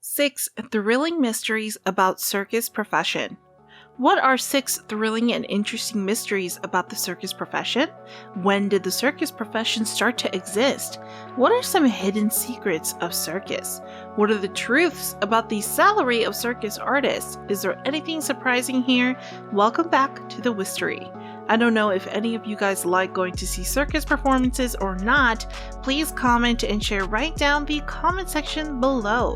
6 thrilling mysteries about circus profession. What are 6 thrilling and interesting mysteries about the circus profession? When did the circus profession start to exist? What are some hidden secrets of circus? What are the truths about the salary of circus artists? Is there anything surprising here? Welcome back to the Wystery. I don't know if any of you guys like going to see circus performances or not. Please comment and share right down the comment section below.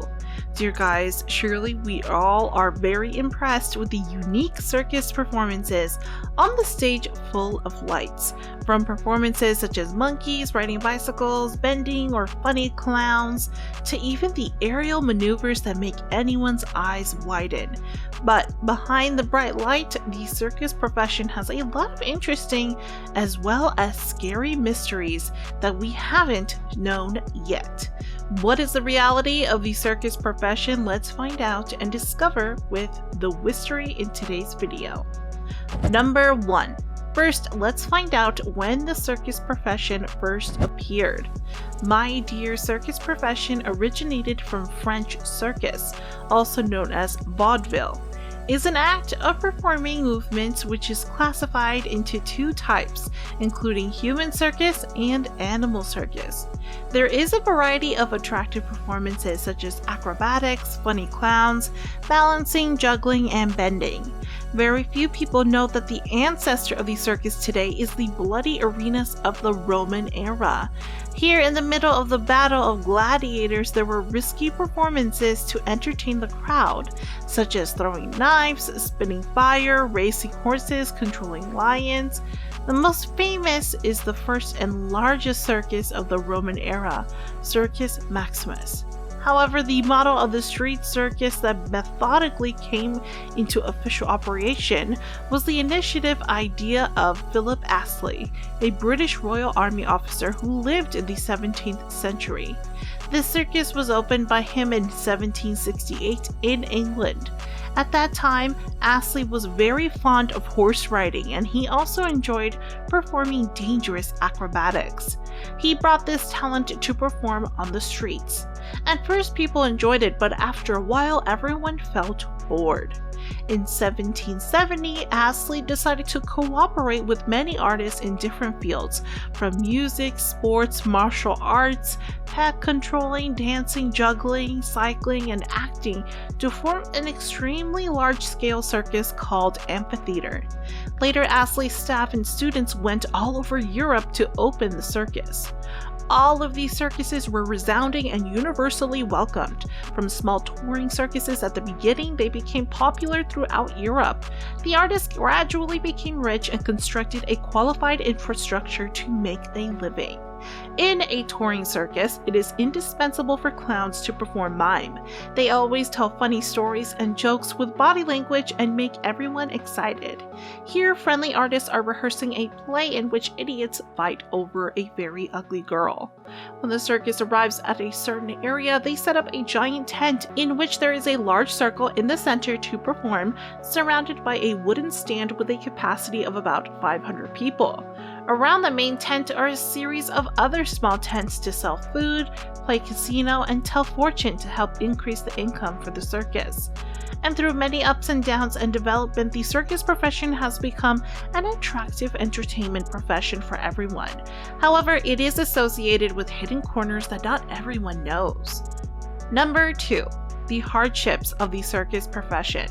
Dear guys, surely we all are very impressed with the unique circus performances on the stage full of lights. From performances such as monkeys riding bicycles, bending, or funny clowns, to even the aerial maneuvers that make anyone's eyes widen. But behind the bright light, the circus profession has a lot of interesting as well as scary mysteries that we haven't known yet. What is the reality of the circus profession? Let's find out and discover with the Wystery in today's video. Number 1. First, let's find out when the circus profession first appeared. My dear, circus profession originated from French circus, also known as vaudeville. Is an act of performing movements which is classified into 2 types, including human circus and animal circus. There is a variety of attractive performances such as acrobatics, funny clowns, balancing, juggling, and bending. Very few people know that the ancestor of the circus today is the bloody arenas of the Roman era. Here in the middle of the battle of gladiators, there were risky performances to entertain the crowd, such as throwing knives, spitting fire, racing horses, controlling lions. The most famous is the first and largest circus of the Roman era, Circus Maximus. However, the model of the street circus that methodically came into official operation was the initiative idea of Philip Astley, a British Royal Army officer who lived in the 17th century. This circus was opened by him in 1768 in England. At that time, Astley was very fond of horse riding, and he also enjoyed performing dangerous acrobatics. He brought this talent to perform on the streets. At first, people enjoyed it, but after a while, everyone felt bored. In 1770, Astley decided to cooperate with many artists in different fields, from music, sports, martial arts, pet controlling, dancing, juggling, cycling, and acting to form an extremely large-scale circus called amphitheater. Later, Astley's staff and students went all over Europe to open the circus. All of these circuses were resounding and universally welcomed. From small touring circuses at the beginning, they became popular throughout Europe. The artists gradually became rich and constructed a qualified infrastructure to make a living. In a touring circus, it is indispensable for clowns to perform mime. They always tell funny stories and jokes with body language and make everyone excited. Here, friendly artists are rehearsing a play in which idiots fight over a very ugly girl. When the circus arrives at a certain area, they set up a giant tent in which there is a large circle in the center to perform, surrounded by a wooden stand with a capacity of about 500 people. Around the main tent are a series of other small tents to sell food, play casino, and tell fortune to help increase the income for the circus. And through many ups and downs and development, the circus profession has become an attractive entertainment profession for everyone. However, it is associated with hidden corners that not everyone knows. Number 2. The hardships of the circus profession.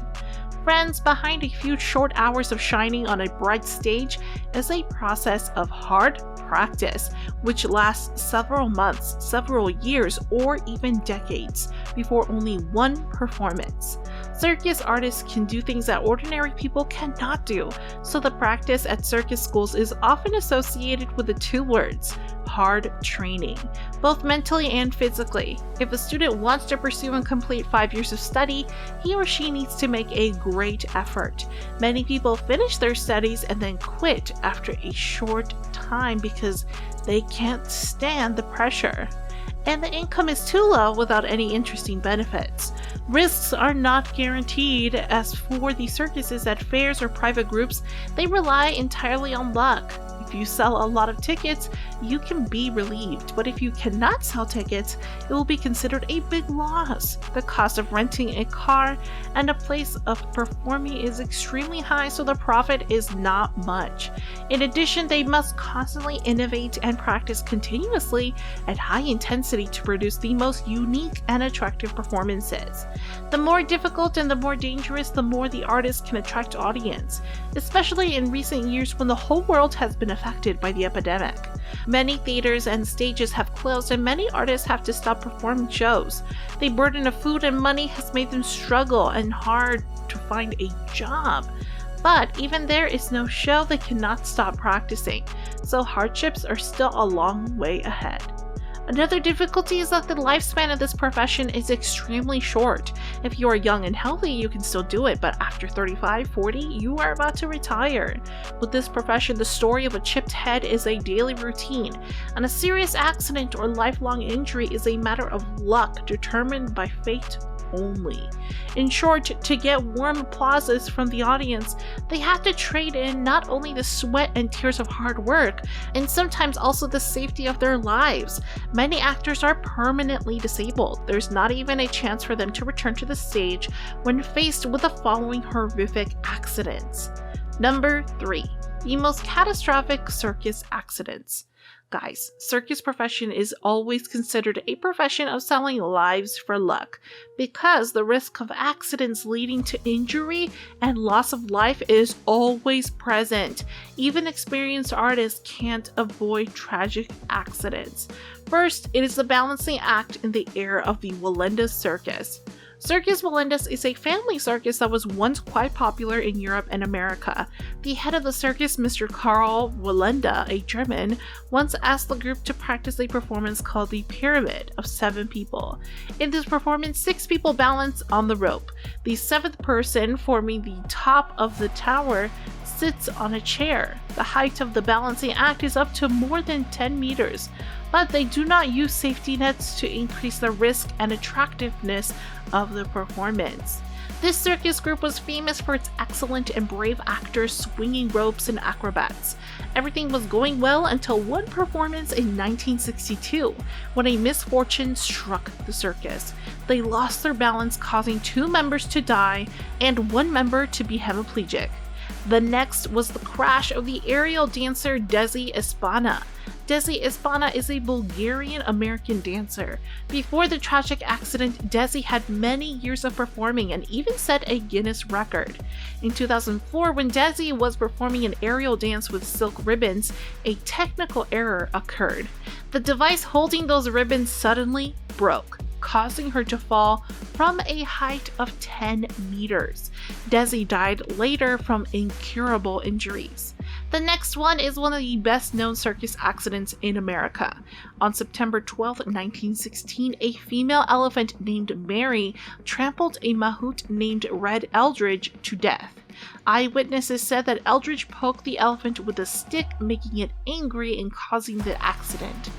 Friends, behind a few short hours of shining on a bright stage is a process of hard practice, which lasts several months, several years, or even decades before only one performance. Circus artists can do things that ordinary people cannot do, so the practice at circus schools is often associated with the 2 words, hard training, both mentally and physically. If a student wants to pursue and complete 5 years of study, he or she needs to make a great effort. Many people finish their studies and then quit after a short time because they can't stand the pressure. And the income is too low without any interesting benefits. Risks are not guaranteed. As for the circuses at fairs or private groups, they rely entirely on luck. If you sell a lot of tickets, you can be relieved, but if you cannot sell tickets, it will be considered a big loss. The cost of renting a car and a place of performing is extremely high, so the profit is not much. In addition, they must constantly innovate and practice continuously at high intensity to produce the most unique and attractive performances. The more difficult and the more dangerous, the more the artist can attract audience, especially in recent years when the whole world has been affected by the epidemic. Many theaters and stages have closed and many artists have to stop performing shows. The burden of food and money has made them struggle and hard to find a job. But even there is no show, they cannot stop practicing, so hardships are still a long way ahead. Another difficulty is that the lifespan of this profession is extremely short. If you are young and healthy, you can still do it, but after 35, 40, you are about to retire. With this profession, the story of a chipped head is a daily routine, and a serious accident or lifelong injury is a matter of luck determined by fate only. In short, to get warm applauses from the audience, they have to trade in not only the sweat and tears of hard work, and sometimes also the safety of their lives. Many actors are permanently disabled. There's not even a chance for them to return to the stage when faced with the following horrific accidents. Number 3. The most catastrophic circus accidents. Guys, circus profession is always considered a profession of selling lives for luck, because the risk of accidents leading to injury and loss of life is always present. Even experienced artists can't avoid tragic accidents. First, it is the balancing act in the era of the Wallenda's Circus. Circus Wallenda's is a family circus that was once quite popular in Europe and America. The head of the circus, Mr. Karl Wallenda, a German, once asked the group to practice a performance called the Pyramid of 7 people. In this performance, 6 people balance on the rope. The 7th person, forming the top of the tower, sits on a chair. The height of the balancing act is up to more than 10 meters, but they do not use safety nets to increase the risk and attractiveness of the performance. This circus group was famous for its excellent and brave actors, swinging ropes, and acrobats. Everything was going well until one performance in 1962, when a misfortune struck the circus. They lost their balance, causing 2 members to die and 1 member to be hemiplegic. The next was the crash of the aerial dancer Desi Ispana. Desi Ispana is a Bulgarian-American dancer. Before the tragic accident, Desi had many years of performing and even set a Guinness record. In 2004, when Desi was performing an aerial dance with silk ribbons, a technical error occurred. The device holding those ribbons suddenly broke, causing her to fall from a height of 10 meters. Desi died later from incurable injuries. The next one is one of the best known circus accidents in America. On September 12, 1916, a female elephant named Mary trampled a mahout named Red Eldridge to death. Eyewitnesses said that Eldridge poked the elephant with a stick, making it angry and causing the accident.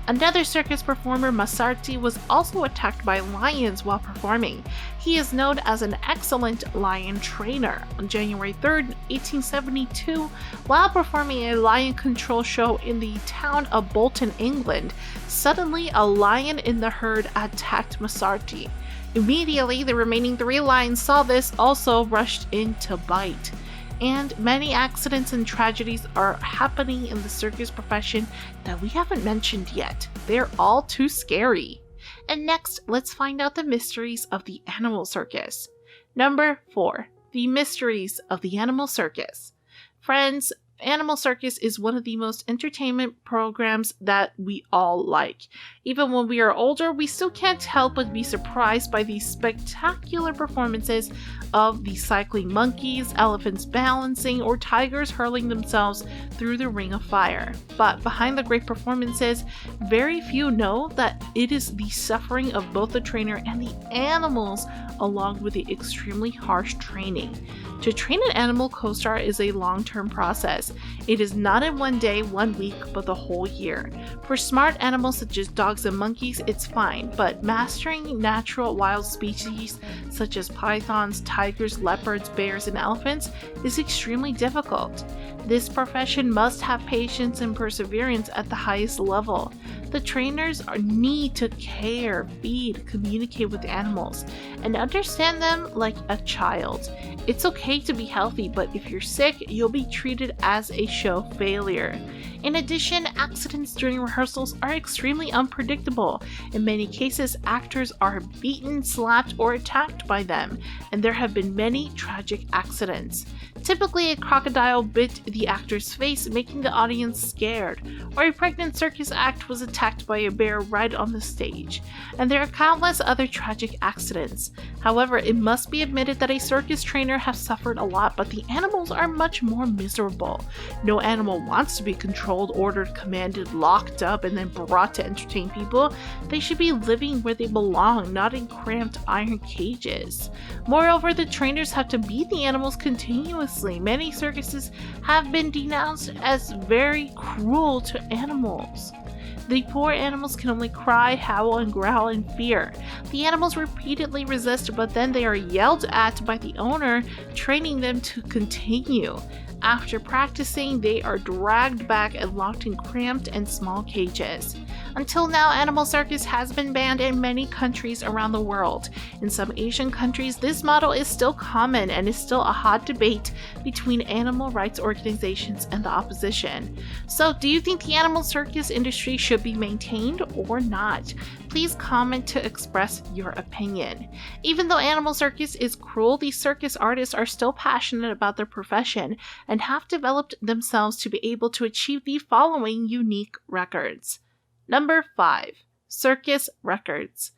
Another circus performer, Masarti, was also attacked by lions while performing. He is known as an excellent lion trainer. On January 3, 1872, while performing a lion control show in the town of Bolton, England, suddenly a lion in the herd attacked Masarti. Immediately, the remaining 3 lions saw this, also rushed in to bite. And many accidents and tragedies are happening in the circus profession that we haven't mentioned yet. They're all too scary. And next, let's find out the mysteries of the animal circus. Number 4. The mysteries of the animal circus. Friends, Animal Circus is one of the most entertainment programs that we all like. Even when we are older, we still can't help but be surprised by the spectacular performances of the cycling monkeys, elephants balancing, or tigers hurling themselves through the ring of fire. But behind the great performances, very few know that it is the suffering of both the trainer and the animals, along with the extremely harsh training. To train an animal co-star is a long-term process. It is not in one day, 1 week, but the whole year. For smart animals such as dogs and monkeys, it's fine, but mastering natural wild species such as pythons, tigers, leopards, bears, and elephants is extremely difficult. This profession must have patience and perseverance at the highest level. The trainers need to care, feed, communicate with animals, and understand them like a child. It's okay to be healthy, but if you're sick, you'll be treated as a show failure. In addition, accidents during rehearsals are extremely unpredictable. In many cases, actors are beaten, slapped, or attacked by them, and there have been many tragic accidents. Typically, a crocodile bit the actor's face, making the audience scared, or a pregnant circus act was attacked by a bear right on the stage, and there are countless other tragic accidents. However, it must be admitted that a circus trainer has suffered a lot, but the animals are much more miserable. No animal wants to be controlled, ordered, commanded, locked up, and then brought to entertain people. They should be living where they belong, not in cramped iron cages. Moreover, the trainers have to beat the animals continuously. Many circuses have been denounced as very cruel to animals. The poor animals can only cry, howl, and growl in fear. The animals repeatedly resist, but then they are yelled at by the owner, training them to continue. After practicing, they are dragged back and locked in cramped and small cages. Until now, animal circus has been banned in many countries around the world. In some Asian countries, this model is still common and is still a hot debate between animal rights organizations and the opposition. So, do you think the animal circus industry should be maintained or not? Please comment to express your opinion. Even though animal circus is cruel, these circus artists are still passionate about their profession and have developed themselves to be able to achieve the following unique records. Number 5. Circus records.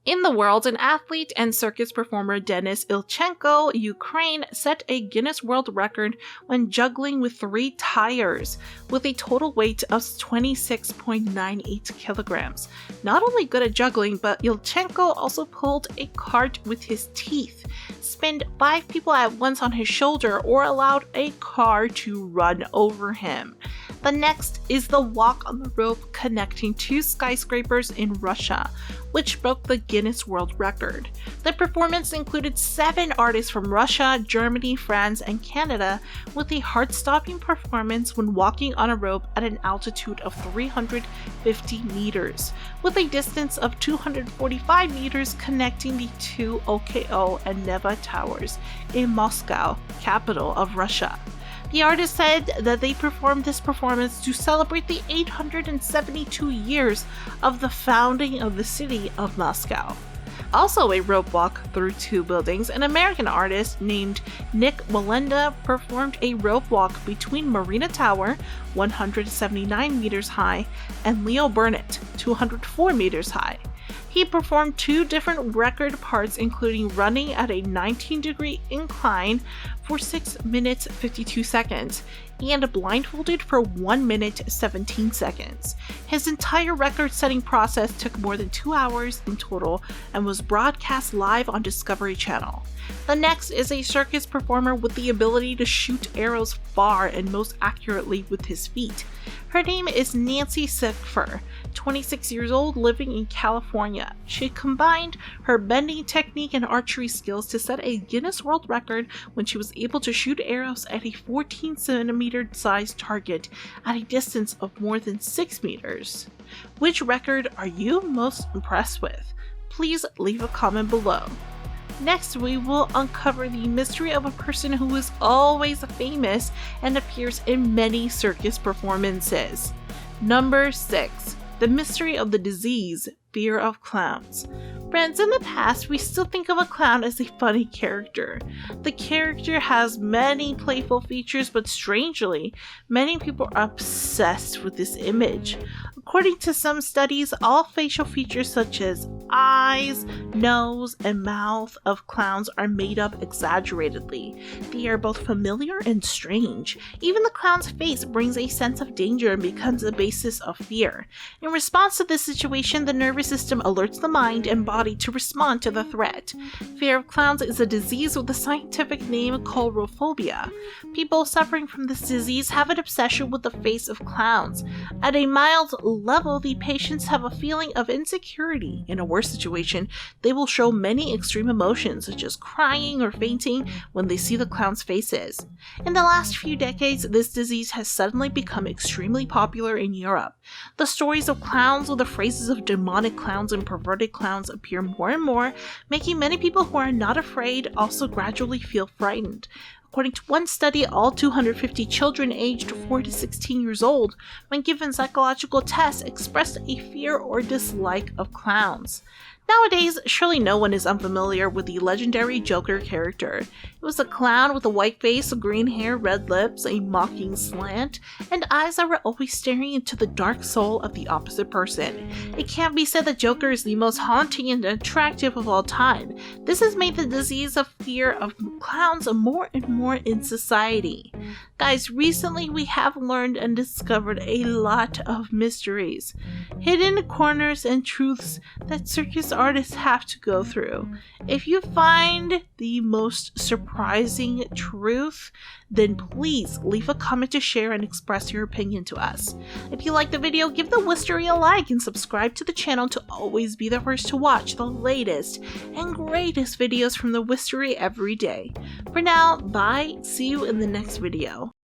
In the world, an athlete and circus performer Denis Ilchenko, Ukraine, set a Guinness World Record when juggling with 3 tires, with a total weight of 26.98 kilograms. Not only good at juggling, but Ilchenko also pulled a cart with his teeth, spinned 5 people at once on his shoulder, or allowed a car to run over him. The next is the walk on the rope connecting 2 skyscrapers in Russia, which broke the Guinness World Record. The performance included 7 artists from Russia, Germany, France, and Canada, with a heart-stopping performance when walking on a rope at an altitude of 350 meters, with a distance of 245 meters connecting the 2 OKO and Neva towers in Moscow, capital of Russia. The artist said that they performed this performance to celebrate the 872 years of the founding of the city of Moscow. Also a rope walk through 2 buildings, an American artist named Nick Walenda performed a rope walk between Marina Tower, 179 meters high, and Leo Burnett, 204 meters high. He performed 2 different record parts, including running at a 19-degree incline for 6 minutes 52 seconds and blindfolded for 1 minute 17 seconds. His entire record-setting process took more than 2 hours in total and was broadcast live on Discovery Channel. The next is a circus performer with the ability to shoot arrows far and most accurately with his feet. Her name is Nancy Siffer, 26 years old, living in California. She combined her bending technique and archery skills to set a Guinness World Record when she was able to shoot arrows at a 14-centimeter sized target at a distance of more than 6 meters. Which record are you most impressed with? Please leave a comment below. Next, we will uncover the mystery of a person who is always famous and appears in many circus performances. Number 6. The mystery of the disease, fear of clowns. Friends, in the past, we still think of a clown as a funny character. The character has many playful features, but strangely, many people are obsessed with this image. According to some studies, all facial features such as eyes, nose, and mouth of clowns are made up exaggeratedly. They are both familiar and strange. Even the clown's face brings a sense of danger and becomes the basis of fear. In response to this situation, the nervous system alerts the mind and body body to respond to the threat. Fear of clowns is a disease with a scientific name coulrophobia. People suffering from this disease have an obsession with the face of clowns. At a mild level, the patients have a feeling of insecurity. In a worse situation, they will show many extreme emotions, such as crying or fainting when they see the clown's faces. In the last few decades, this disease has suddenly become extremely popular in Europe. The stories of clowns or the phrases of demonic clowns and perverted clowns appear more and more, making many people who are not afraid also gradually feel frightened. According to one study, all 250 children aged 4 to 16 years old, when given psychological tests, expressed a fear or dislike of clowns. Nowadays, surely no one is unfamiliar with the legendary Joker character. It was a clown with a white face, green hair, red lips, a mocking slant, and eyes that were always staring into the dark soul of the opposite person. It can be said that Joker is the most haunting and attractive of all time. This has made the disease of fear of clowns more and more in society. Guys, recently we have learned and discovered a lot of mysteries, hidden corners, and truths that circus artists have to go through. If you find the most surprising truth, then please leave a comment to share and express your opinion to us. If you liked the video, give the Wystery a like and subscribe to the channel to always be the first to watch the latest and greatest videos from the Wystery every day. For now, bye, see you in the next video.